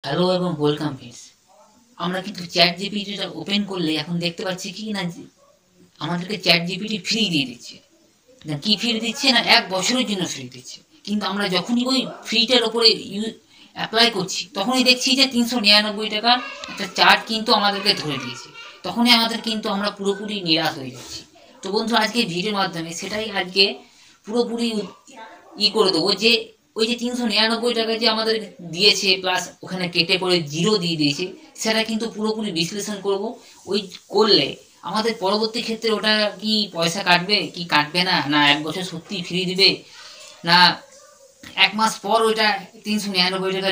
Hello এবং welcome friends. আমরা কিন্তু চ্যাট জিপিটিটা ওপেন করলে এখন দেখতে পাচ্ছি কি না যে আমাদেরকে চ্যাট জিপিটি ফ্রি দিয়ে দিচ্ছে। না কি ফ্রি দিচ্ছে না 1 বছরের জন্য ফ্রি দিচ্ছে। কিন্তু আমরা যখনই ওই ফ্রিটার ওপরে অ্যাপ্লাই করছি তখনই দেখছি যে 399 টাকার একটা চার্জ কিন্তু আমাদেরকে ধরে দিয়েছে। তখনই আমাদের কিন্তু আমরা পুরোপুরি নিরাশ হয়ে যাচ্ছি। তো বন্ধু আজকে ভিডিওর মাধ্যমে সেটাই আজকে পুরোপুরি করে দেবো যে ওই যে 399 টাকা যে আমাদের দিয়েছে প্লাস ওখানে কেটে পড়ে জিরো দিয়ে দিয়েছে, সেটা কিন্তু পুরোপুরি বিশ্লেষণ করব। ওই করলে আমাদের পরবর্তী ক্ষেত্রে ওটা কি পয়সা কাটবে কি কাটবে না, না 1 বছর সত্যি ফ্রি দিবে, না 1 মাস পর ওইটা 399 টাকা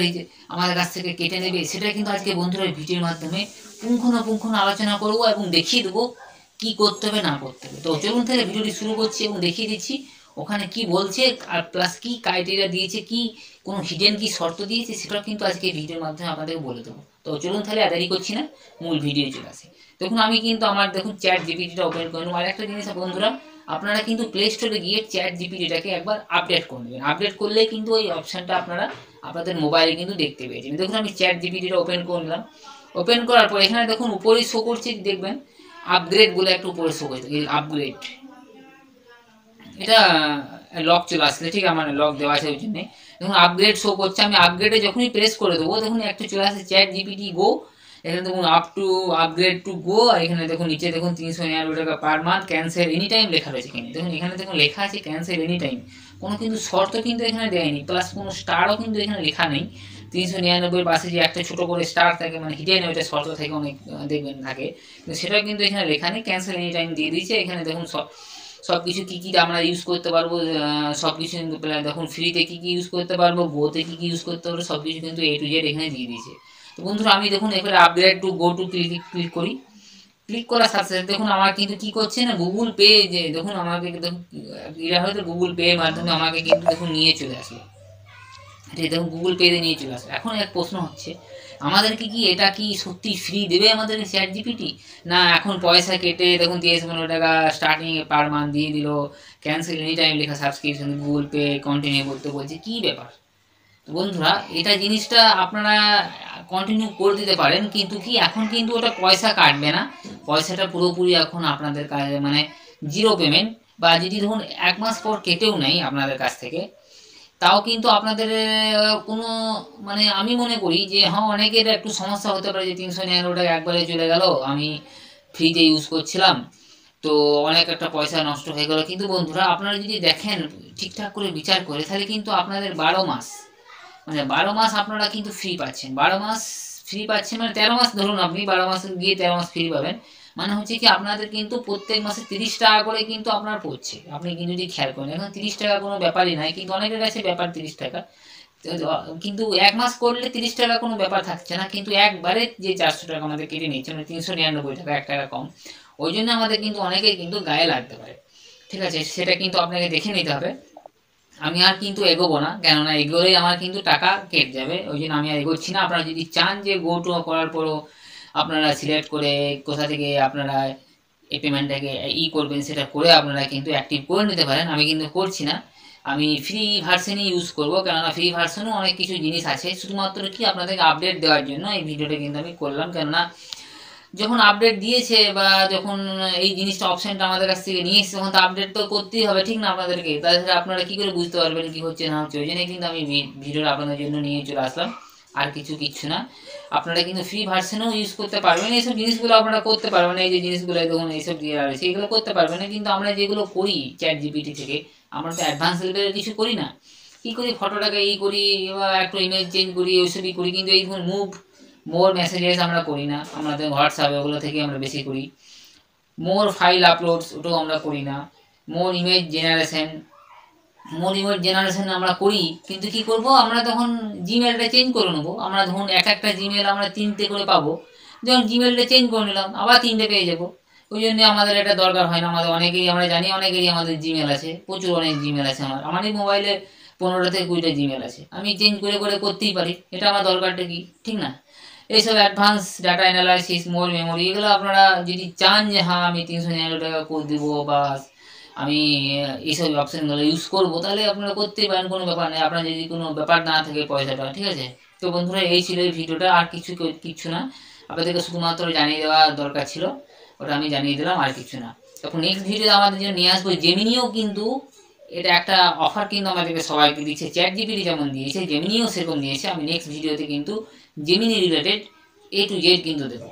আমাদের কাছ থেকে কেটে নেবে, সেটা কিন্তু আজকে বন্ধুরা ভিডিওর মাধ্যমে পুঙ্খানুপুঙ্খ আলোচনা করব এবং দেখিয়ে দেবো কি করতে হবে না করতে হবে। তো চলুন তাহলে ভিডিওটি শুরু করছি এবং দেখিয়ে দিচ্ছি ওখানে কি বলছে আর প্লাস কি ক্রাইটেরিয়া দিয়েছে, কি কোনো হিডেন কি শর্ত দিয়েছে, সেটাও কিন্তু আজকে ভিডিওর মাধ্যমে আপনাদেরকে বলে দেবো। তো চলুন তাহলে দেরি করছি না, মূল ভিডিও চলে আসে। দেখুন আমি কিন্তু আমার দেখুন চ্যাট জিপিটিটা ওপেন করে নেব। আর একটা জিনিস বন্ধুরা, আপনারা কিন্তু প্লে স্টোরে গিয়ে চ্যাট জিপিটিটাকে একবার আপডেট করে নেবেন। আপডেট করলে কিন্তু ওই অপশানটা আপনারা আপনাদের মোবাইলে কিন্তু দেখতে পেয়ে যাবেন। দেখুন আমি চ্যাট জিপিটিটা ওপেন করে নিলাম। ওপেন করার পর এখানে দেখুন উপরেই শো করছে, দেখবেন আপগ্রেড বলে একটা উপরে শো করছে, আপগ্রেড। এটা লক চলে আসলে ঠিক আমার লক দেওয়া আছে ওই জন্যে দেখুন আপগ্রেড শো করছে। আমি আপগ্রেডে যখনই প্রেস করে দেবো দেখুন একটা চলে আসে চ্যাট জিপিটি গো। এখানে দেখুন up to upgrade to go. এখানে দেখুন নিচে দেখুন 399 টাকা per month, cancel any time লেখা রয়েছে। কিন্তু দেখুন এখানে দেখুন লেখা আছে ক্যান্সেল এনি টাইম, কোনো কিন্তু শর্ত কিন্তু এখানে দেয়নি, প্লাস কোনো স্টারও কিন্তু এখানে লেখা নেই। 399 পাশে যে একটা ছোটো করে স্টার থাকে মানে হিডেন ওইটা শর্ত থাকে অনেক দেখবেন থাকে, কিন্তু সেটা কিন্তু এখানে লেখা নেই, ক্যান্সেল এনি টাইম দিয়ে দিয়েছে। এখানে দেখুন সব কিছু কী কী আমরা ইউজ করতে পারবো, সব কিছু দেখুন ফ্রিতে কী কী ইউজ করতে পারবো, গোতে কী কী ইউজ করতে পারবো, সব কিছু কিন্তু A to Z এখানে দিয়ে দিয়েছে। তো বন্ধুরা আমি দেখুন এবারে upgrade to go to click করি। ক্লিক করার সাথে সাথে দেখুন আমার কিন্তু কী করছে না গুগল পে, যে দেখুন আমাকে দেখুন এরা হয়তো গুগল পে এর মাধ্যমে আমাকে কিন্তু দেখুন নিয়ে চলে আসলো। এটা দেখুন গুগল পেতে নিয়ে চলে আসলো। এখন এক প্রশ্ন হচ্ছে আমাদেরকে কি এটা কি সত্যি ফ্রি দেবে আমাদেরকে চ্যাট জিপিটি, না এখন পয়সা কেটে দেখুন 13-15 টাকা স্টার্টিং পার মান্থ দিয়ে দিল, ক্যান্সেল এনি টাইম লেখা সাবস্ক্রিপশন, গুগল পে কন্টিনিউ করতে বলছে, কি ব্যাপার? তো বন্ধুরা এটা জিনিসটা আপনারা কন্টিনিউ করে দিতে পারেন, কিন্তু কি এখন কিন্তু ওটা পয়সা কাটবে না, পয়সাটা পুরোপুরি এখন আপনাদের কাছে মানে জিরো পেমেন্ট। বা যদি ধরুন 1 মাস পর কেটেও নেই আপনাদের কাছ থেকে, তাও কিন্তু আপনাদের কোনো মানে আমি মনে করি যে হ্যাঁ অনেকের একটু সমস্যা হতে পারে যে 399 টাকা একবারে চলে গেল, আমি ফ্রিতে ইউজ করছিলাম, তো অনেক একটা পয়সা নষ্ট হয়ে গেল। কিন্তু বন্ধুরা আপনারা যদি দেখেন ঠিকঠাক করে বিচার করে, তাহলে কিন্তু আপনাদের 12 মাস মানে 12 মাস আপনারা কিন্তু ফ্রি পাচ্ছেন। 12 মাস ফ্রি পাচ্ছেন মানে 13 মাস ধরুন, আপনি 12 মাস গিয়ে 13 মাস ফ্রি পাবেন। মানে হচ্ছে কি আপনাদের কিন্তু প্রত্যেক মাসে 30 টাকা করে কিন্তু আপনার পড়ছে। আপনি কিন্তু যদি খেয়াল করেন এখন 30 টাকা কোনো ব্যাপারই নাই, কিন্তু অনেকের কাছে ব্যাপার 30 টাকা। কিন্তু 1 মাস করলে 30 টাকা কোনো ব্যাপার থাকছে না, কিন্তু একবারে যে 400 টাকা আমাদের কেটে নিচ্ছে মানে 399 টাকা, 1 টাকা কম। ওই জন্য আমাদের কিন্তু অনেকেই কিন্তু গায়ে লাগতে পারে। ঠিক আছে, সেটা কিন্তু আপনাকে দেখে নিতে হবে। আমি আর কিন্তু এগোবো না, কেননা এগোলেই আমার কিন্তু টাকা কেটে যাবে, ওই জন্য আমি আর এগোচ্ছি না। আপনারা যদি চান যে গো টু করার পরও আপনারা সিলেক্ট করে কোথা থেকে আপনারা এই পেমেন্টটাকে করবেন, সেটা করে আপনারা কিন্তু অ্যাক্টিভ করে নিতে পারেন। আমি কিন্তু করছি না, আমি ফ্রি ভার্সনই ইউজ করব, কেননা ফ্রি ভার্সনও অনেক কিছু জিনিস আছে, শুধুমাত্র কি আপনাদেরকে আপডেট দেওয়ার জন্য এই ভিডিওটা কিন্তু আমি করলাম। কেননা যখন আপডেট দিয়েছে বা যখন এই জিনিসটা অপশনটা আমাদের কাছ থেকে নিয়ে এসেছে, তখন তো আপডেট তো করতেই হবে, ঠিক না আপনাদেরকে? তাছাড়া আপনারা কী করে বুঝতে পারবেন কী হচ্ছে না হচ্ছে? ওই জন্যই কিন্তু আমি ভিডিওটা আপনাদের জন্য নিয়ে চলে আসলাম, আর কিচ্ছু না। আপনারা কিন্তু ফ্রি ভার্সনেও ইউজ করতে পারবেন, এইসব জিনিসগুলো আপনারা করতে পারবেন। এই যে জিনিসগুলো দেখুন এইসব দিয়ে রয়েছে, এগুলো করতে পারবেন না। কিন্তু আমরা যেগুলো করি চ্যাট জিপিটি থেকে, আমরা তো অ্যাডভান্স লেভেলের কিছু করি না। কী করি, ফটোটাকে করি বা একটু ইমেজ চেঞ্জ করি, ওইসবই করি। কিন্তু এই ধরুন মুভ মোর মেসেজেস আমরা করি না, আমাদের হোয়াটসঅ্যাপ ওগুলো থেকে আমরা বেশি করি। মোর ফাইল আপলোডস ওটাও আমরা করি না। মোর ইমেজ জেনারেশন আমরা করি, কিন্তু কি করব আমরা তখন জিমেলটা চেঞ্জ করে নেবো। আমরা ধরুন এক একটা জিমেল আমরা 3টে করে পাবো, যখন জিমেলটা চেঞ্জ করে নিলাম আবার 3টে পেয়ে যাবো। ওই জন্য আমাদের এটা দরকার হয় না। আমাদের অনেকেই আমরা জানি অনেকেরই আমাদের জিমেল আছে, প্রচুর অনেক জিমেল আছে। আমারই মোবাইলে 15টা থেকে 20টা জিমেল আছে, আমি চেঞ্জ করে করে করতেই পারি। এটা আমার দরকারটা কি, ঠিক না? এইসব অ্যাডভান্স ডাটা অ্যানালাইসিস, মোর মেমোরি, এগুলো আপনারা যদি চান যে হ্যাঁ আমি 399 টাকা করে দেবো বা আমি এইসব অপশানগুলো ইউজ করবো, তাহলে আপনারা করতেই পারেন, কোনো ব্যাপার নেই। আপনার যদি কোনো ব্যাপার না থাকে পয়সাটা, ঠিক আছে? তো বন্ধুরা এই ছিল এই ভিডিওটা, আর কিছু না, আপনাদেরকে শুধুমাত্র জানিয়ে দেওয়া দরকার ছিল, ওটা আমি জানিয়ে দিলাম, আর কিছু না। তখন নেক্সট ভিডিও আমাদের জন্য নিয়ে আসবো জেমিনিও, কিন্তু এটা একটা অফার কিন্তু আমাদেরকে সবাইকে দিচ্ছে, চ্যাট জিপিটি যেমন দিয়েছে জেমিনিও সেরকম দিয়েছে। আমি নেক্সট ভিডিওতে কিন্তু Gemini related A to Z কিন্তু দেবো,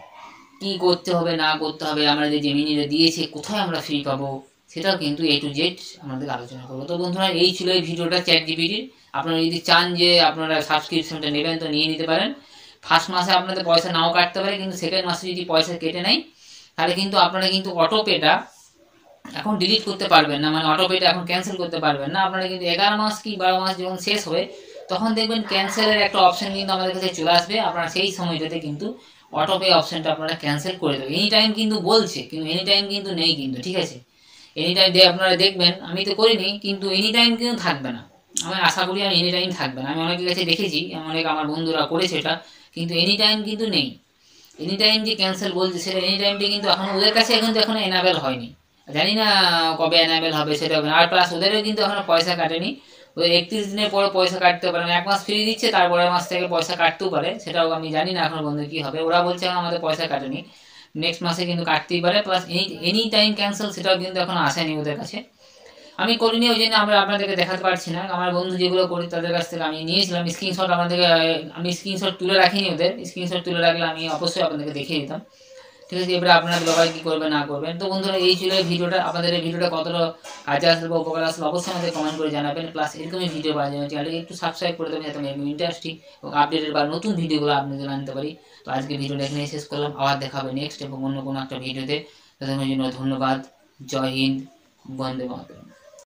কী করতে হবে না করতে হবে, আমরা যে জেমিনিটা দিয়েছে কোথায় আমরা ফ্রি পাবো, সেটাও কিন্তু A to Z আমাদের আলোচনা করবো। তো বন্ধুরা এই ছিল এই ভিডিওটা চ্যাট জিপিটির। আপনারা যদি চান যে আপনারা সাবস্ক্রিপশনটা নেবেন তো নিয়ে নিতে পারেন। ফার্স্ট মাসে আপনাদের পয়সা নাও কাটতে পারে, কিন্তু সেকেন্ড মাসে যদি পয়সা কেটে নেয় তাহলে কিন্তু আপনারা কিন্তু অটোপেটা এখন ডিলিট করতে পারবেন না, মানে অটোপেটা এখন ক্যান্সেল করতে পারবেন না। আপনারা কিন্তু 11 মাস কি 12 মাস যখন শেষ হবে তখন দেখবেন ক্যান্সেলের একটা অপশান কিন্তু আমাদের কাছে চলে আসবে, আপনারা সেই সময়টাতে কিন্তু অটোপে অপশানটা আপনারা ক্যান্সেল করে দেবেন। এনি টাইম কিন্তু বলছে, কিন্তু এনি টাইম কিন্তু নেই কিন্তু, ঠিক আছে? এনি টাইম আপনারা দেখবেন, আমি তো করিনি, কিন্তু এনি টাইম কিন্তু থাকবে না, আমি আশা করি আমি এনি টাইম থাকবে না। আমি অনেকের কাছে দেখেছি, অনেক আমার বন্ধুরা করেছে এটা, কিন্তু এনি টাইম কিন্তু নেই। এনি টাইম যে ক্যান্সেল বলছে সেটা এনি টাইমটা কিন্তু এখন ওদের কাছে কিন্তু এখনো এনাবেল হয়নি, জানি না কবে এনাবেল হবে সেটা। আর প্লাস ওদেরও কিন্তু এখনো পয়সা কাটেনি, ওই 31 দিনের পরে পয়সা কাটতে পারে, 1 মাস ফ্রি দিচ্ছে, তারপরের মাস থেকে পয়সা কাটতেও পারে, সেটাও আমি জানি না এখন বন্ধু কী হবে। ওরা বলছে এখন আমাদের পয়সা কাটেনি, নেক্সট মাসে কিন্তু কাটতেই পারে। প্লাস এনি টাইম ক্যান্সেল সেটাও কিন্তু এখন আসেনি ওদের কাছে, আমি করিনি, ওই জন্য আমরা আপনাদেরকে দেখাতে পারছি না। আমার বন্ধু যেগুলো করি তাদের কাছ থেকে আমি নিয়েছিলাম স্ক্রিনশট, আপনাদেরকে আমি স্ক্রিনশট তুলে রাখিনি, ওদের স্ক্রিনশট তুলে রাখলে আমি অবশ্যই আপনাদেরকে দেখিয়ে দিতাম, ঠিক আছে? এবারে আপনারা ব্লগার কী করবেন না করবেন। তো বন্ধুরা এই ছিল ভিডিওটা, আপনাদের এই ভিডিওটা কতটা কাজে আসলে বা উপকার আসলে অবশ্যই আমাদের কমেন্ট করে জানাবেন। প্লাস এরকমই ভিডিও পাওয়ার জন্য চ্যানেলকে একটু সাবস্ক্রাইব করে দেবেন, যাতে আমি ইন্টারেস্টিং এবং আপডেটেড বা নতুন ভিডিওগুলো আপনাদের আনতে পারি। তো আজকে ভিডিওটা এখানে শেষ করলাম, আবার দেখা হবে নেক্সট এবং অন্য কোনো একটা ভিডিওতে। তাদের জন্য ধন্যবাদ, জয় হিন্দ, বন্দে মাতরম।